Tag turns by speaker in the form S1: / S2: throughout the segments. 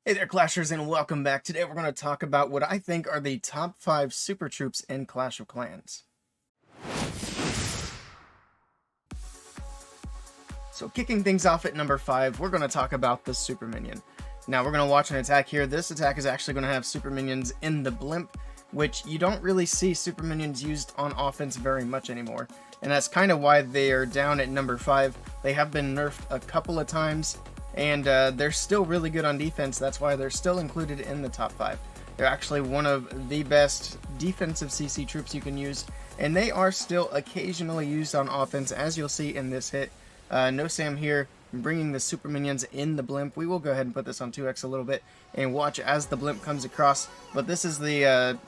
S1: Hey there, Clashers, and welcome back. Today we're going to talk about what I think are the top 5 super troops in Clash of Clans. So kicking things off at number 5, we're going to talk about the Super Minion. Now we're going to watch an attack here. This attack is actually going to have Super Minions in the blimp, which you don't really see Super Minions used on offense very much anymore. And that's kind of why they are down at number 5. They have been nerfed a couple of times, and they're still really good on defense. That's why they're still included in the top 5. They're actually one of the best defensive CC troops you can use, and they are still occasionally used on offense, as you'll see in this hit. No Sam here, bringing the Super Minions in the blimp. We will go ahead and put this on 2x a little bit and watch as the blimp comes across. But this is the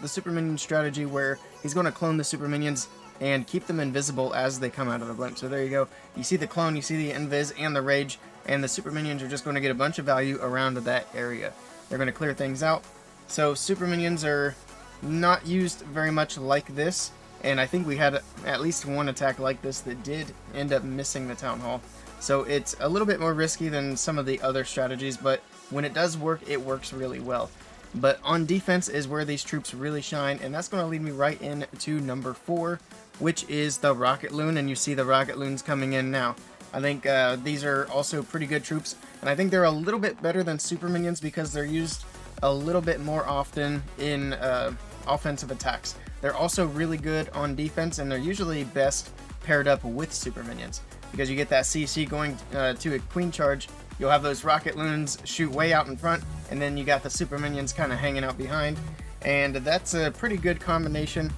S1: Super Minion strategy where he's going to clone the Super Minions and keep them invisible as they come out of the blimp. So there you go. You see the clone, you see the invis and the rage, and the Super Minions are just going to get a bunch of value around that area. They're going to clear things out. So Super Minions are not used very much like this, and I think we had at least one attack like this that did end up missing the Town Hall. So it's a little bit more risky than some of the other strategies, but when it does work, it works really well. But on defense is where these troops really shine, and that's going to lead me right into number 4, which is the Rocket Loon, and you see the Rocket Loons coming in now. I think these are also pretty good troops, and I think they're a little bit better than Super Minions because they're used a little bit more often in offensive attacks. They're also really good on defense, and they're usually best paired up with Super Minions because you get that CC going to a Queen Charge. You'll have those Rocket Loons shoot way out in front, and then you got the Super Minions kind of hanging out behind, and that's a pretty good combination.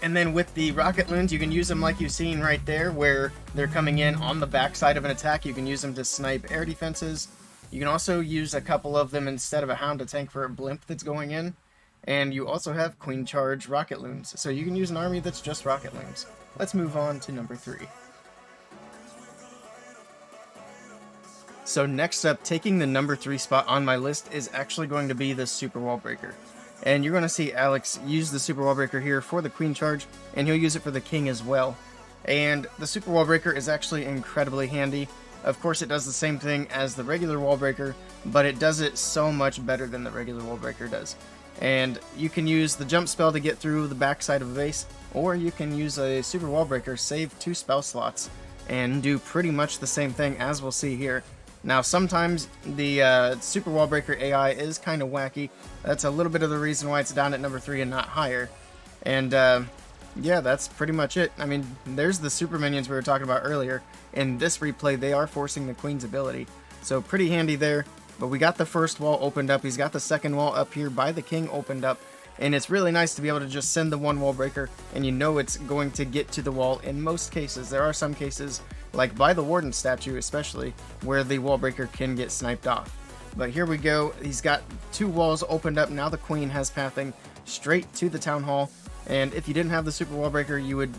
S1: And then with the Rocket Loons, you can use them like you've seen right there, where they're coming in on the backside of an attack. You can use them to snipe air defenses. You can also use a couple of them instead of a Hound to tank for a blimp that's going in. And you also have Queen Charge Rocket Loons, so you can use an army that's just Rocket Loons. Let's move on to number 3. So next up, taking the number 3 spot on my list is actually going to be the Super Wall Breaker. And you're going to see Alex use the Super Wall Breaker here for the Queen Charge, and he'll use it for the King as well. And the Super Wall Breaker is actually incredibly handy. Of course, it does the same thing as the regular Wall Breaker, but it does it so much better than the regular Wall Breaker does. And you can use the jump spell to get through the backside of a base, or you can use a Super Wall Breaker, save 2 spell slots, and do pretty much the same thing as we'll see here. Now, sometimes the Super Wall Breaker AI is kind of wacky. That's a little bit of the reason why it's down at number 3 and not higher. And yeah, that's pretty much it. I mean, there's the Super Minions we were talking about earlier. In this replay, they are forcing the Queen's ability. So pretty handy there. But we got the first wall opened up. He's got the second wall up here by the King opened up. And it's really nice to be able to just send the one wall breaker, and you know it's going to get to the wall in most cases. There are some cases, like by the Warden statue especially, where the wall breaker can get sniped off. But here we go. He's got 2 walls opened up. Now the Queen has pathing straight to the Town Hall. And if you didn't have the Super Wall Breaker, you would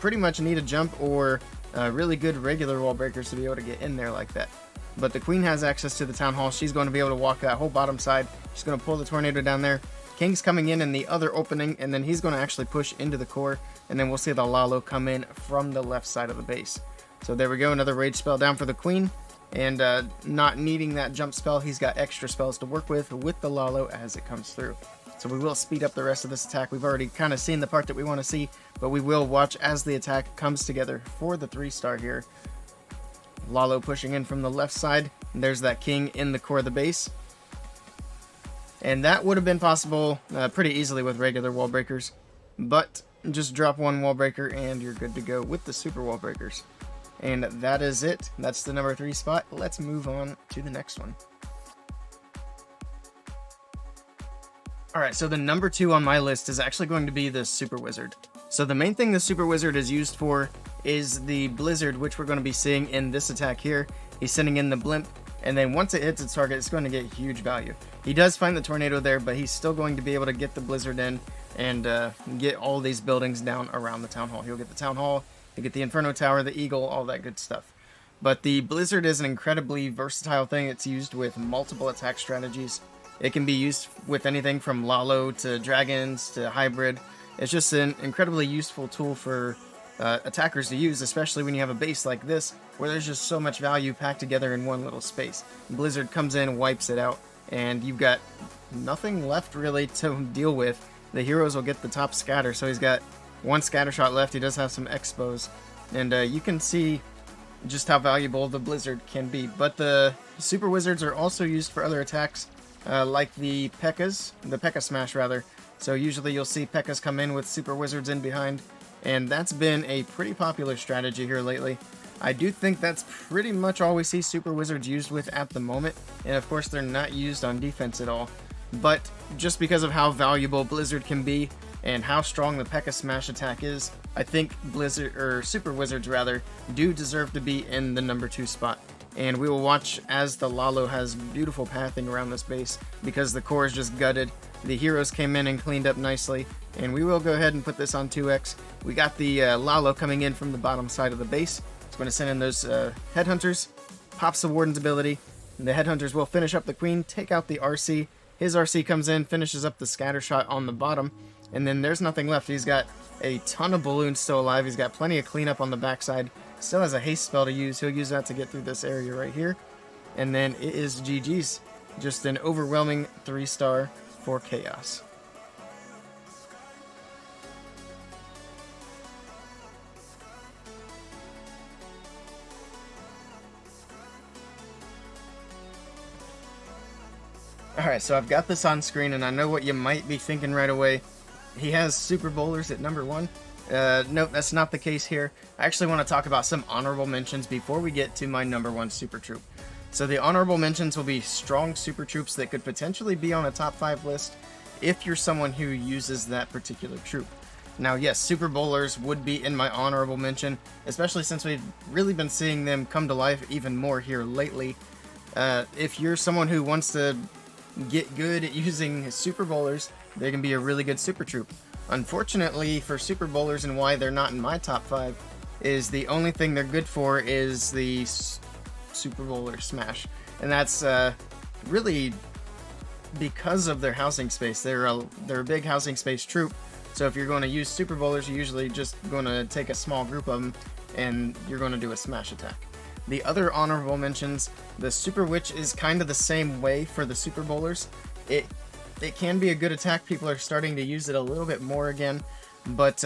S1: pretty much need a jump or really good regular wall breakers to be able to get in there like that. But the Queen has access to the Town Hall. She's going to be able to walk that whole bottom side. She's going to pull the tornado down there. King's coming in the other opening, and then he's going to actually push into the core, and then we'll see the Lalo come in from the left side of the base. So there we go, another rage spell down for the Queen, and not needing that jump spell, he's got extra spells to work with the Lalo as it comes through. So we will speed up the rest of this attack. We've already kind of seen the part that we want to see, but we will watch as the attack comes together for the 3-star here. Lalo pushing in from the left side, and there's that King in the core of the base. And that would have been possible pretty easily with regular wall breakers, but just drop 1 wall breaker and you're good to go with the Super Wall Breakers. And that is it. That's the number 3 spot. Let's move on to the next one. Alright, so the number 2 on my list is actually going to be the Super Wizard. So the main thing the Super Wizard is used for is the Blizzard, which we're going to be seeing in this attack here. He's sending in the blimp, and then once it hits its target, it's going to get huge value. He does find the tornado there, but he's still going to be able to get the Blizzard in and get all these buildings down around the Town Hall. He'll get the Town Hall, he'll get the Inferno Tower, the Eagle, all that good stuff. But the Blizzard is an incredibly versatile thing. It's used with multiple attack strategies. It can be used with anything from Lalo to Dragons to Hybrid. It's just an incredibly useful tool for attackers to use, especially when you have a base like this, where there's just so much value packed together in one little space. Blizzard comes in, wipes it out, and you've got nothing left really to deal with. The heroes will get the top scatter, so he's got one scatter shot left. He does have some expos, and you can see just how valuable the Blizzard can be. But the Super Wizards are also used for other attacks, like the P.E.K.K.A Smash rather. So usually you'll see P.E.K.K.As come in with Super Wizards in behind, and that's been a pretty popular strategy here lately. I do think that's pretty much all we see Super Wizards used with at the moment, and of course they're not used on defense at all. But just because of how valuable Blizzard can be, and how strong the P.E.K.K.A Smash attack is, I think Super Wizards rather, do deserve to be in the number 2 spot. And we will watch as the Lalo has beautiful pathing around this base, because the core is just gutted. The heroes came in and cleaned up nicely, and we will go ahead and put this on 2x. We got the Lalo coming in from the bottom side of the base. It's going to send in those Headhunters, pops the Warden's ability, and the Headhunters will finish up the Queen, take out the RC. His RC comes in, finishes up the scatter shot on the bottom, and then there's nothing left. He's got a ton of balloons still alive. He's got plenty of cleanup on the backside. Still has a haste spell to use. He'll use that to get through this area right here. And then it is GG's. Just an overwhelming 3-star for Chaos. Alright, so I've got this on screen, and I know what you might be thinking right away. He has Super Bowlers at number 1. Nope, that's not the case here. I actually want to talk about some honorable mentions before we get to my number 1 Super Troop. So the honorable mentions will be strong Super Troops that could potentially be on a top 5 list if you're someone who uses that particular troop. Now, yes, Super Bowlers would be in my honorable mention, especially since we've really been seeing them come to life even more here lately. If you're someone who wants to get good at using Super Bowlers, they can be a really good Super Troop. Unfortunately for Super Bowlers, and why they're not in my top 5, is the only thing they're good for is the Super Bowler Smash. And that's really because of their housing space. They're a big housing space troop, so if you're going to use Super Bowlers, you're usually just going to take a small group of them, and you're going to do a smash attack. The other honorable mentions, the Super Witch is kind of the same way for the Super Bowlers. It can be a good attack. People are starting to use it a little bit more again, but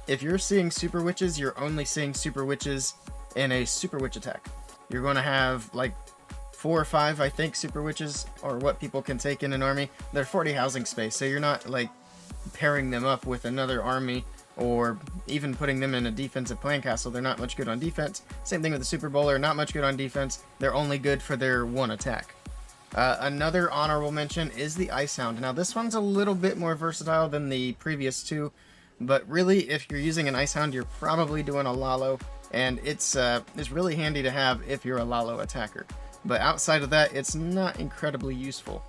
S1: if you're seeing Super Witches, you're only seeing Super Witches in a Super Witch attack. You're going to have like 4 or 5, I think, Super Witches, or what people can take in an army. They're 40 housing space, so you're not like pairing them up with another army, or even putting them in a defensive clan castle. They're not much good on defense. Same thing with the Super Bowler, not much good on defense. They're only good for their one attack. Another honorable mention is the Ice Hound. Now this one's a little bit more versatile than the previous 2, but really if you're using an Ice Hound, you're probably doing a Lalo, and it's really handy to have if you're a Lalo attacker. But outside of that, it's not incredibly useful.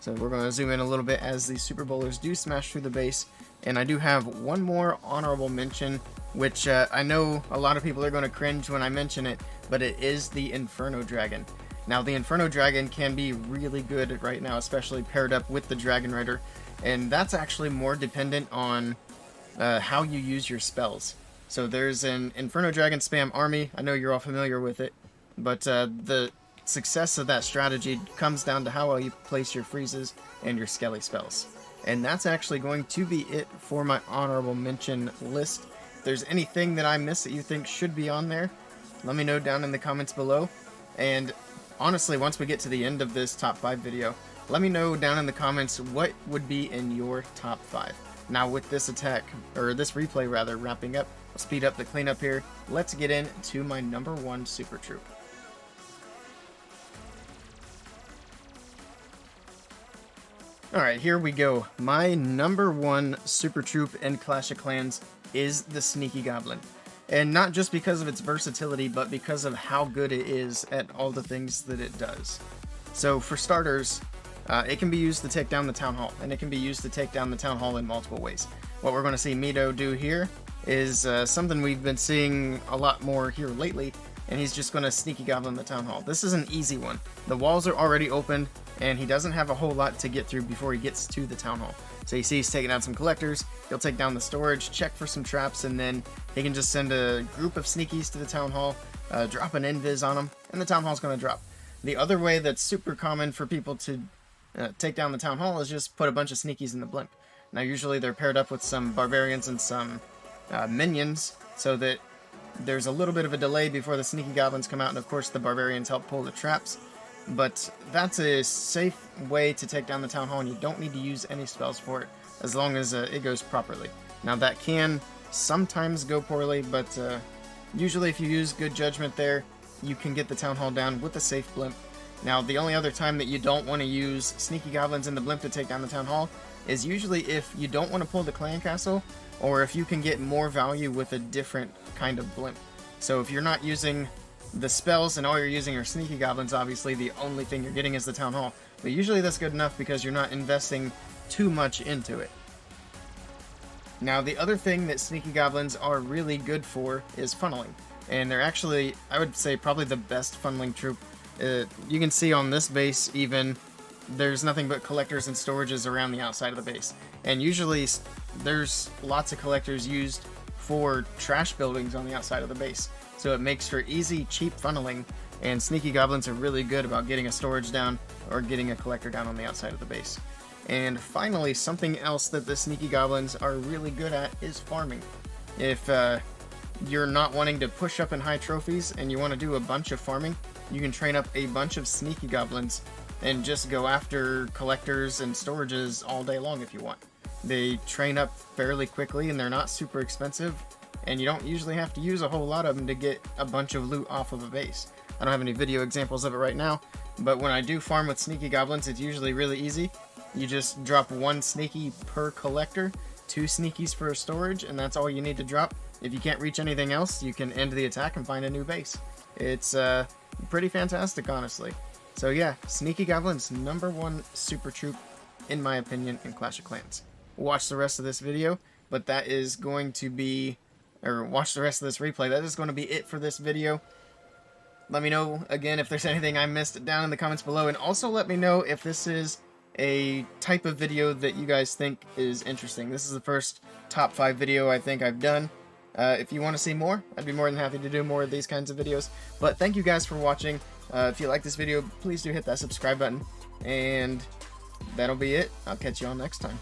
S1: So we're going to zoom in a little bit as the Super Bowlers do smash through the base. And I do have one more honorable mention, which I know a lot of people are going to cringe when I mention it, but it is the Inferno Dragon. Now, the Inferno Dragon can be really good right now, especially paired up with the Dragon Rider, and that's actually more dependent on how you use your spells. So there's an Inferno Dragon spam army. I know you're all familiar with it, but the success of that strategy comes down to how well you place your freezes and your skelly spells. And that's actually going to be it for my honorable mention list. If there's anything that I missed that you think should be on there, let me know down in the comments below. And honestly, once we get to the end of this top 5 video, let me know down in the comments what would be in your top 5. Now with this attack, or this replay rather, wrapping up, I'll speed up the cleanup here. Let's get into my number 1 Super Troop. Alright, here we go. My number 1 Super Troop in Clash of Clans is the Sneaky Goblin. And not just because of its versatility, but because of how good it is at all the things that it does. So for starters, it can be used to take down the Town Hall, and it can be used to take down the Town Hall in multiple ways. What we're going to see Mito do here is something we've been seeing a lot more here lately, and he's just going to Sneaky Goblin the Town Hall. This is an easy one. The walls are already open. and he doesn't have a whole lot to get through before he gets to the town hall. So you see he's taking out some collectors, he'll take down the storage, check for some traps, and then he can just send a group of sneakies to the town hall, drop an invis on them, and the town hall's going to drop. The other way that's super common for people to take down the town hall is just put a bunch of sneakies in the blimp. Now usually they're paired up with some barbarians and some minions, so that there's a little bit of a delay before the sneaky goblins come out, and of course the barbarians help pull the traps. But that's a safe way to take down the town hall, and you don't need to use any spells for it, as long as it goes properly. Now that can sometimes go poorly, but usually if you use good judgment there, you can get the town hall down with a safe blimp. Now the only other time that you don't want to use sneaky goblins in the blimp to take down the town hall is usually if you don't want to pull the clan castle, or if you can get more value with a different kind of blimp. So if you're not using the spells and all you're using are sneaky goblins, obviously the only thing you're getting is the town hall. But usually that's good enough because you're not investing too much into it. Now the other thing that sneaky goblins are really good for is funneling. And they're actually, I would say, probably the best funneling troop. You can see on this base even, there's nothing but collectors and storages around the outside of the base. And usually there's lots of collectors used for trash buildings on the outside of the base. So it makes for easy, cheap funneling, and sneaky goblins are really good about getting a storage down or getting a collector down on the outside of the base. And finally, something else that the sneaky goblins are really good at is farming. If you're not wanting to push up in high trophies and you want to do a bunch of farming, you can train up a bunch of sneaky goblins and just go after collectors and storages all day long if you want. They train up fairly quickly and they're not super expensive, and you don't usually have to use a whole lot of them to get a bunch of loot off of a base. I don't have any video examples of it right now, but when I do farm with sneaky goblins, it's usually really easy. You just drop one sneaky per collector, 2 sneakies for a storage, and that's all you need to drop. If you can't reach anything else, you can end the attack and find a new base. It's pretty fantastic, honestly. So yeah, sneaky goblins, #1 super troop, in my opinion, in Clash of Clans. Watch the rest of this video, but that is going to be, or watch the rest of this replay. That is going to be it for this video. Let me know, again, if there's anything I missed down in the comments below, and also let me know if this is a type of video that you guys think is interesting. This is the first top 5 video I think I've done. If you want to see more, I'd be more than happy to do more of these kinds of videos. But thank you guys for watching. If you like this video, please do hit that subscribe button. And that'll be it. I'll catch you all next time.